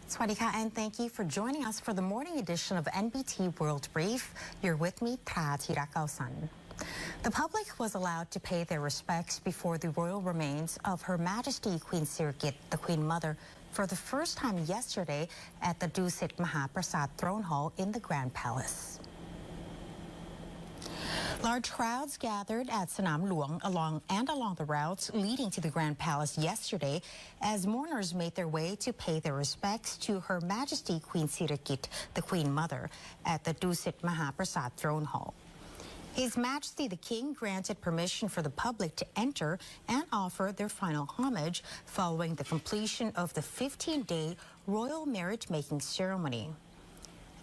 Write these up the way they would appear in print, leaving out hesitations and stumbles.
Swadika, and thank you for joining us for the morning edition of NBT World Brief. You're with me, Thira Kausan. The public was allowed to pay their respects before the royal remains of Her Majesty Queen Sirikit, the Queen Mother, for the first time yesterday at the Dusit Mahaprasad Throne Hall in the Grand Palace. Large crowds gathered at Sanam Luang along the routes leading to the Grand Palace yesterday as mourners made their way to pay their respects to Her Majesty Queen Sirikit, the Queen Mother, at the Dusit Mahaprasad Throne Hall. His Majesty the King granted permission for the public to enter and offer their final homage following the completion of the 15-day royal marriage-making ceremony.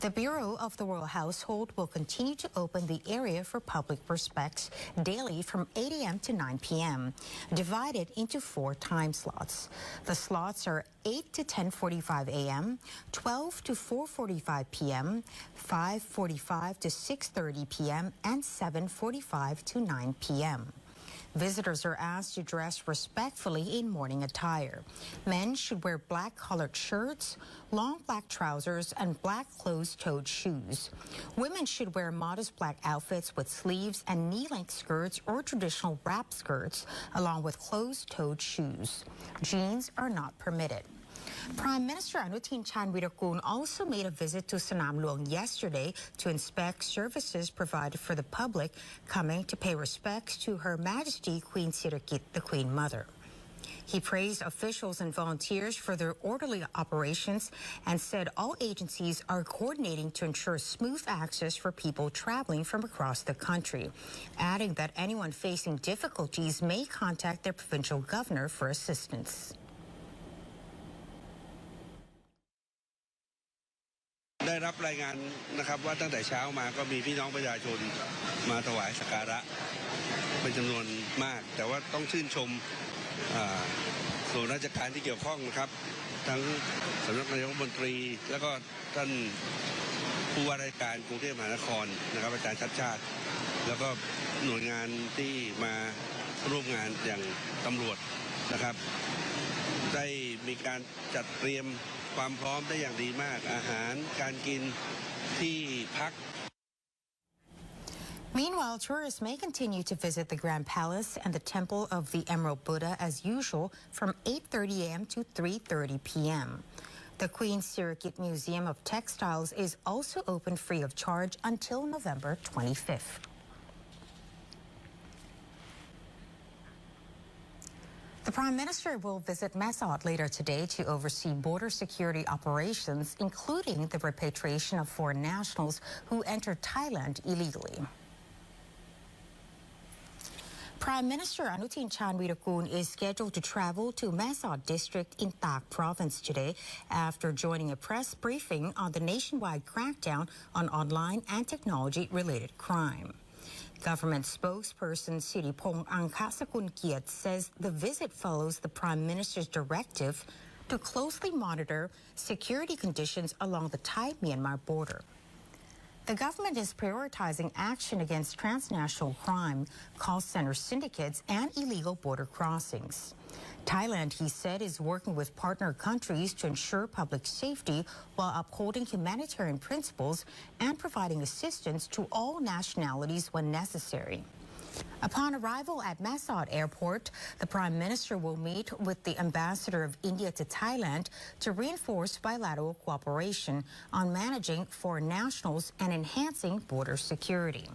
The Bureau of the Royal Household will continue to open the area for public respects daily from 8 a.m. to 9 p.m., divided into 4 time slots. The slots are 8 to 10:45 a.m., 12 to 4:45 p.m., 5:45 to 6:30 p.m., and 7:45 to 9 p.m. Visitors are asked to dress respectfully in morning attire. Men should wear black-colored shirts, long black trousers, and black closed-toed shoes. Women should wear modest black outfits with sleeves and knee-length skirts or traditional wrap skirts, along with closed-toed shoes. Jeans are not permitted. Prime Minister Anutin Chanvirakul also made a visit to Sanam Luang yesterday to inspect services provided for the public coming to pay respects to Her Majesty Queen Sirikit, the Queen Mother. He praised officials and volunteers for their orderly operations and said all agencies are coordinating to ensure smooth access for people traveling from across the country, adding that anyone facing difficulties may contact their provincial governor for assistance. ได้รับรายงานนะครับว่าตั้งแต่เช้ามาก็มีพี่น้องประชาชนมาถวายสักการะเป็นจำนวนมากแต่ว่าต้องชื่นชมส่วนราชการที่เกี่ยวข้องนะครับทั้งสำนักนายกรัฐมนตรีแล้วก็ท่านผู้ว่าราชการกรุงเทพมหานครนะครับอาจารย์ชัดชาติแล้วก็หน่วยงานที่มาร่วมงานอย่างตำรวจนะครับได้มีการจัดเตรียมความพร้อมได้อย่างดีมากอาหารการกินที่พัก Meanwhile, tourists may continue to visit the Grand Palace and the Temple of the Emerald Buddha as usual from 8:30 a.m. to 3:30 p.m. The Queen Sirikit Museum of Textiles is also open free of charge until November 25th. The Prime Minister will visit Mesot later today to oversee border security operations, including the repatriation of foreign nationals who entered Thailand illegally. Prime Minister Anutin Chanvirakul is scheduled to travel to Mesot district in Tak province today after joining a press briefing on the nationwide crackdown on online and technology-related crime. Government spokesperson Siripong Angkasakun-Kiat says the visit follows the Prime Minister's directive to closely monitor security conditions along the Thai-Myanmar border. The government is prioritizing action against transnational crime, call center syndicates, and illegal border crossings. Thailand, he said, is working with partner countries to ensure public safety while upholding humanitarian principles and providing assistance to all nationalities when necessary. Upon arrival at Mesot Airport, the Prime Minister will meet with the Ambassador of India to Thailand to reinforce bilateral cooperation on managing foreign nationals and enhancing border security.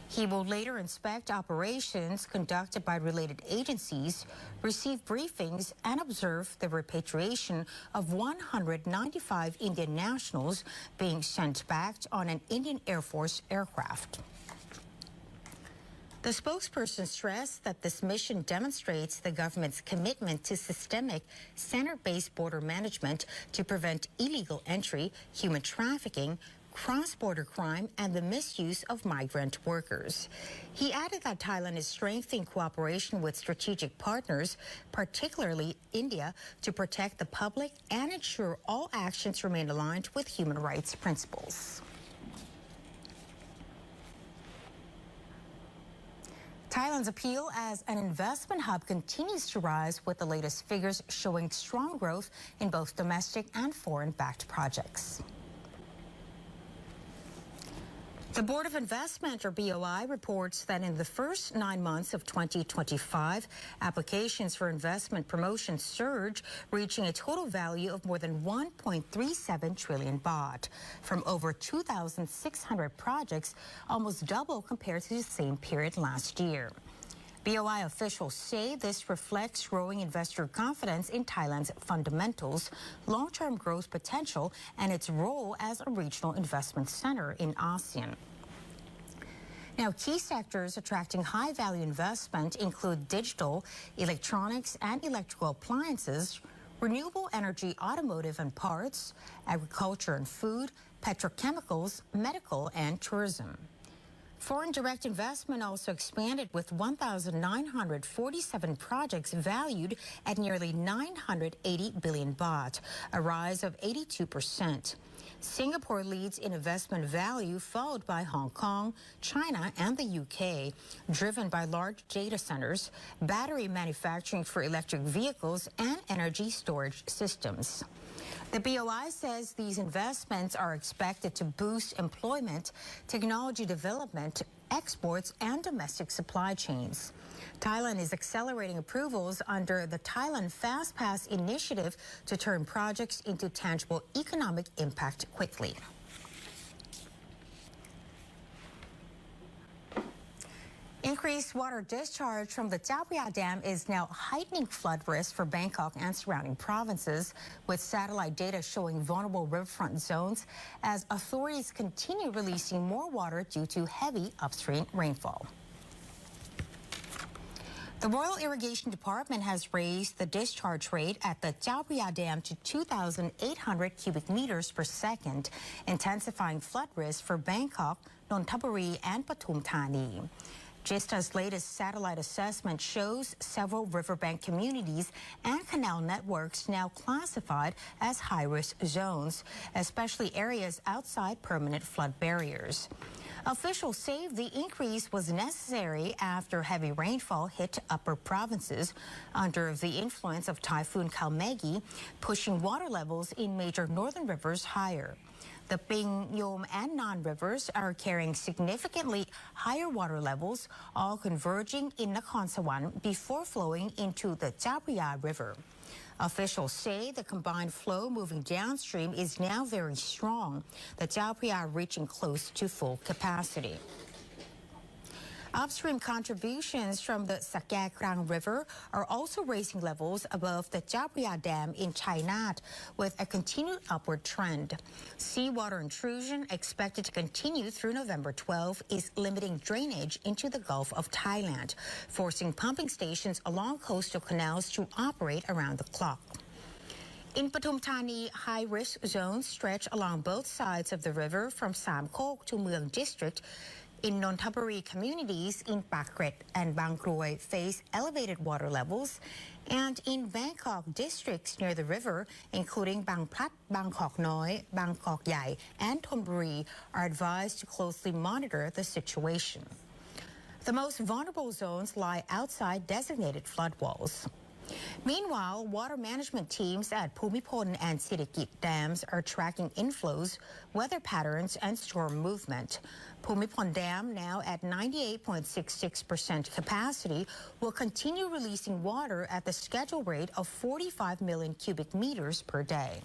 He will later inspect operations conducted by related agencies, receive briefings, and observe the repatriation of 195 Indian nationals being sent back on an Indian Air Force aircraft. The spokesperson stressed that this mission demonstrates the government's commitment to systemic, center-based border management to prevent illegal entry, human trafficking, cross-border crime, and the misuse of migrant workers. He added that Thailand is strengthening cooperation with strategic partners, particularly India, to protect the public and ensure all actions remain aligned with human rights principles. Thailand's appeal as an investment hub continues to rise, with the latest figures showing strong growth in both domestic and foreign-backed projects. The Board of Investment, or BOI, reports that in the first 9 months of 2025, applications for investment promotion surged, reaching a total value of more than 1.37 trillion baht from over 2,600 projects, almost double compared to the same period last year. BOI officials say this reflects growing investor confidence in Thailand's fundamentals, long-term growth potential, and its role as a regional investment center in ASEAN. Now, key sectors attracting high-value investment include digital, electronics and electrical appliances, renewable energy, automotive and parts, agriculture and food, petrochemicals, medical and tourism. Foreign direct investment also expanded, with 1,947 projects valued at nearly 980 billion baht, a rise of 82%. Singapore leads in investment value, followed by Hong Kong, China and the UK, driven by large data centers, battery manufacturing for electric vehicles and energy storage systems. The BOI says these investments are expected to boost employment, technology development, exports, and domestic supply chains. Thailand is accelerating approvals under the Thailand Fast Pass initiative to turn projects into tangible economic impact quickly. Increased water discharge from the Chao Phraya Dam is now heightening flood risk for Bangkok and surrounding provinces, with satellite data showing vulnerable riverfront zones as authorities continue releasing more water due to heavy upstream rainfall. The Royal Irrigation Department has raised the discharge rate at the Chao Phraya Dam to 2,800 cubic meters per second, intensifying flood risk for Bangkok, Nonthaburi and Pathum Thani. Just as latest satellite assessment shows several riverbank communities and canal networks now classified as high-risk zones, especially areas outside permanent flood barriers. Officials say the increase was necessary after heavy rainfall hit upper provinces under the influence of Typhoon Kalmegi, pushing water levels in major northern rivers higher. The Ping, Yom and Nan rivers are carrying significantly higher water levels, all converging in Nakhon Sawan before flowing into the Chao Phraya River. Officials say the combined flow moving downstream is now very strong, the Chao Phraya reaching close to full capacity. Upstream contributions from the Sakya Krang River are also raising levels above the Chao Phraya Dam in Chainat, with a continued upward trend. Seawater intrusion, expected to continue through November 12, is limiting drainage into the Gulf of Thailand, forcing pumping stations along coastal canals to operate around the clock. In Pathum Thani, high-risk zones stretch along both sides of the river from Samkok to Mueang District. In Nonthaburi, communities in Pakret and Bangkroy face elevated water levels, and in Bangkok, districts near the river, including Bang Plat, Bangkok Noi, Bangkok Yai, and Thonburi, are advised to closely monitor the situation. The most vulnerable zones lie outside designated flood walls. Meanwhile, water management teams at Phumipon and Sirikit dams are tracking inflows, weather patterns, and storm movement. Phumipon Dam, now at 98.66% capacity, will continue releasing water at the scheduled rate of 45 million cubic meters per day.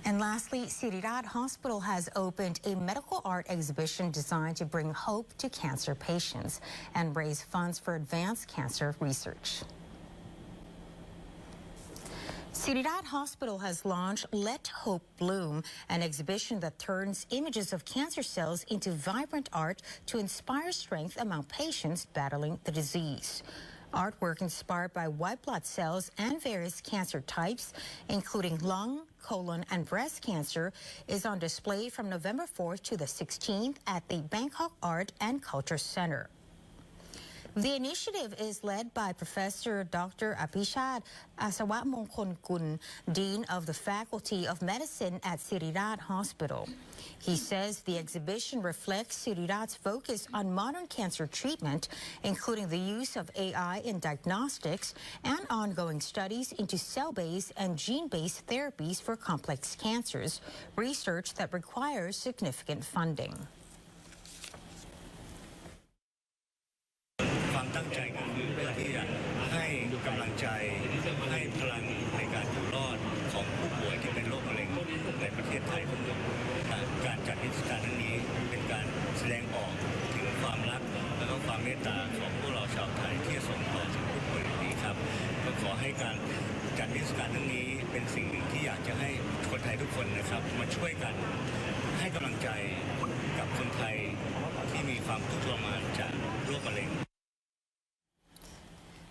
And lastly, SIRIRAJ Hospital has opened a medical art exhibition designed to bring hope to cancer patients and raise funds for advanced cancer research. SIRIRAJ Hospital has launched Let Hope Bloom, an exhibition that turns images of cancer cells into vibrant art to inspire strength among patients battling the disease. Artwork inspired by white blood cells and various cancer types, including lung, colon, and breast cancer, is on display from November 4th to the 16th at the Bangkok Art and Culture Center. The initiative is led by Professor Dr. Apishad Asawamongkol-Kun, Dean of the Faculty of Medicine at SIRIRAJ Hospital. He says the exhibition reflects SIRIRAJ's focus on modern cancer treatment, including the use of AI in diagnostics and ongoing studies into cell-based and gene-based therapies for complex cancers, research that requires significant funding. ความตั้งใจก็คือเพื่อที่จะให้กำลังใจให้พลังในการอยู่รอดของผู้ป่วยที่เป็นโรคมะเร็งในประเทศไทยทั้งหมดการจัดนิทรรศการครั้งนี้เป็นการแสดงออกถึงความรักและก็ความเมตตาของพวกเราชาวไทยที่ส่งต่อถึงผู้ป่วยนี้ครับก็ขอให้การจัดนิทรรศการครั้งนี้เป็นสิ่งหนึ่งที่อยากจะให้คนไทยทุกคนนะครับมาช่วยกันให้กำลังใจกับคนไทยที่มีความทุกข์ทรมานจากโรคมะเร็ง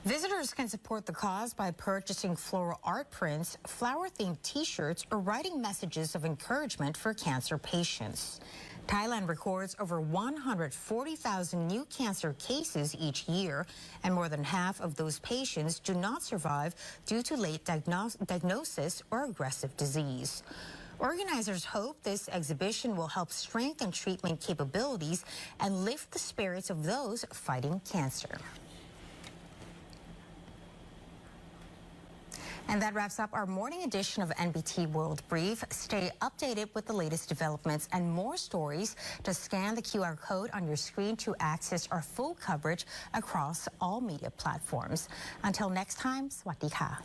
Visitors can support the cause by purchasing floral art prints, flower-themed T-shirts, or writing messages of encouragement for cancer patients. Thailand records over 140,000 new cancer cases each year, and more than half of those patients do not survive due to late diagnosis or aggressive disease. Organizers hope this exhibition will help strengthen treatment capabilities and lift the spirits of those fighting cancer. And that wraps up our morning edition of NBT World Brief. Stay updated with the latest developments and more stories. Just scan the QR code on your screen to access our full coverage across all media platforms. Until next time, Sawasdee ka.